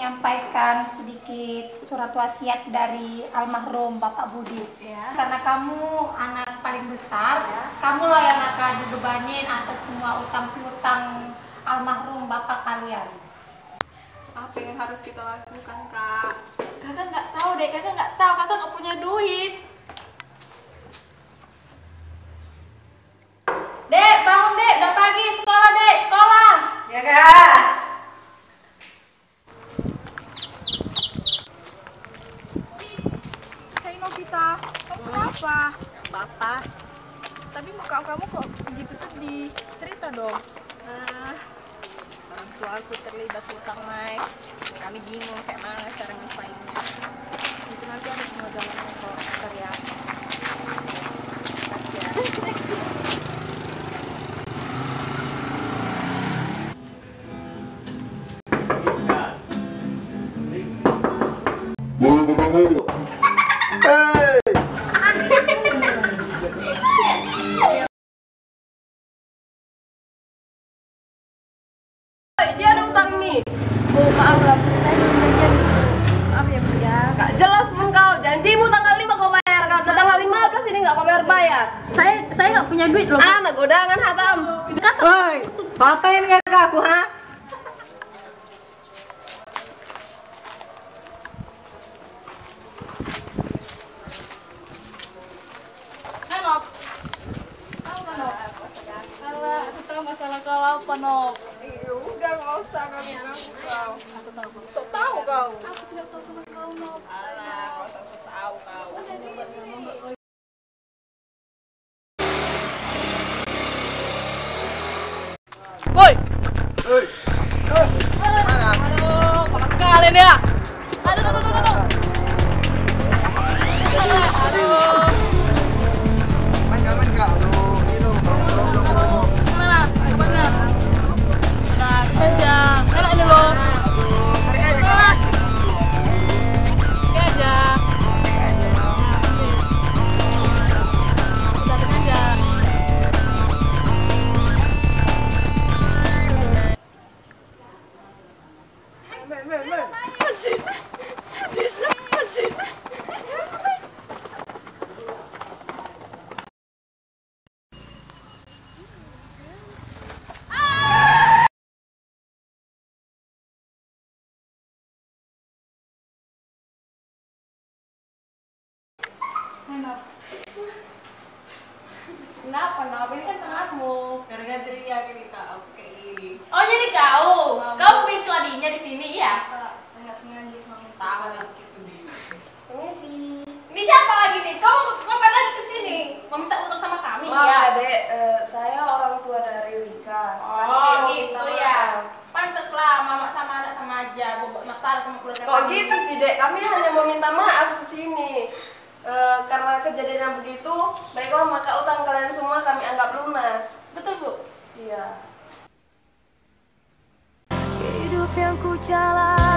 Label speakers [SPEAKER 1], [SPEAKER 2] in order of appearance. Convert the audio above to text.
[SPEAKER 1] menyampaikan sedikit surat wasiat dari almarhum Bapak Budi.
[SPEAKER 2] Ya.
[SPEAKER 1] Karena kamu anak paling besar, kamulah yang akan dibebanin atas semua utang piutang almarhum Bapak kalian.
[SPEAKER 2] Apa yang harus kita lakukan, Kak?
[SPEAKER 3] Kakak nggak tahu deh, kakak nggak punya duit. Dek, bangun dek, udah pagi, sekolah dek, sekolah.
[SPEAKER 2] Ya, Kak.
[SPEAKER 3] Hai Novita, kamu kenapa?
[SPEAKER 2] Bapak.
[SPEAKER 3] Tapi muka kamu kok begitu sedih. Cerita dong.
[SPEAKER 2] Orang tua aku terlibat hutang, Mai. Kami bingung kayak mana cara nyelesainnya.
[SPEAKER 3] Itu nanti ada semua jalannya kok, ya.
[SPEAKER 2] Kasihan.
[SPEAKER 3] Dia ada utang nih. Bu, maaf lah, saya belum janjian gitu. Maaf ya Bu ya. Gak jelas pun kau, janjimu tanggal 5 kau bayar. Kalau udah tanggal 15 ini gak kau bayar. Saya gak punya duit loh. Anak godangan hatam. Woi, ngapain kakak aku, ha? Nop, tahu kan Nop? Kalau aku tahu masalah kau apa Nop?
[SPEAKER 2] Udah nggak usah kami ngaku kau.
[SPEAKER 3] Aku tahu.
[SPEAKER 2] Sok tahu kau.
[SPEAKER 3] Aku sudah tahu sama kau Nop.
[SPEAKER 2] Alah, nggak usah sok tahu kau.
[SPEAKER 3] Woi,
[SPEAKER 4] Hei,
[SPEAKER 3] aduh, panas sekali nih ya. Aduh.
[SPEAKER 4] aman kak,
[SPEAKER 3] Mana? Kabarnya? Nah, bisa aja. Enak ini loh. Ini aja. Udah ini aja. Kenapa, Nop? Ini kan tengahmu.
[SPEAKER 2] Gara-gara teriak ini kak, aku kayak gini.
[SPEAKER 3] Oh, jadi kau? Kau beli celadinya di sini, ya?
[SPEAKER 2] Saya nggak sengaja sama tahu lagi sendiri.
[SPEAKER 3] Ini sih. Ini siapa lagi nih? Kau ngapain lagi kesini? Mau minta utang sama kami, ya?
[SPEAKER 5] Dek, saya orang tua dari Rika.
[SPEAKER 3] Oh, gitu ya. Pantes lah, mama sama anak sama aja. Bobot masalah sama keluarga
[SPEAKER 5] Kok
[SPEAKER 3] kami.
[SPEAKER 5] gitu sih, Dek? Kami hanya mau minta maaf ke sini. Karena kejadian yang begitu, baiklah maka utang kalian semua kami anggap lunas.
[SPEAKER 3] Betul, Bu?
[SPEAKER 5] Iya.
[SPEAKER 6] Hidup yang ku jalani